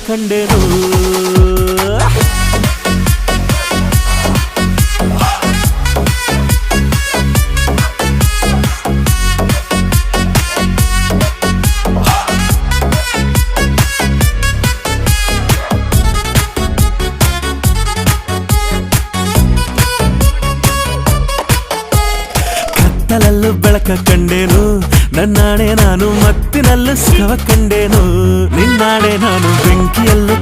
ಕಂಡೆನು ಕತ್ತಲಲ್ಲೂ ಬೆಳಕ ಕಂಡೇನು ನನ್ನಾಣೆ ನಾನು ಮತ್ತಿನಲ್ಲೂ ಸುಖವ ಕಂಡೇನು ನಿನ್ನಾಣೆ ನಾನು ಬೆಂಕಿಯಲ್ಲೂ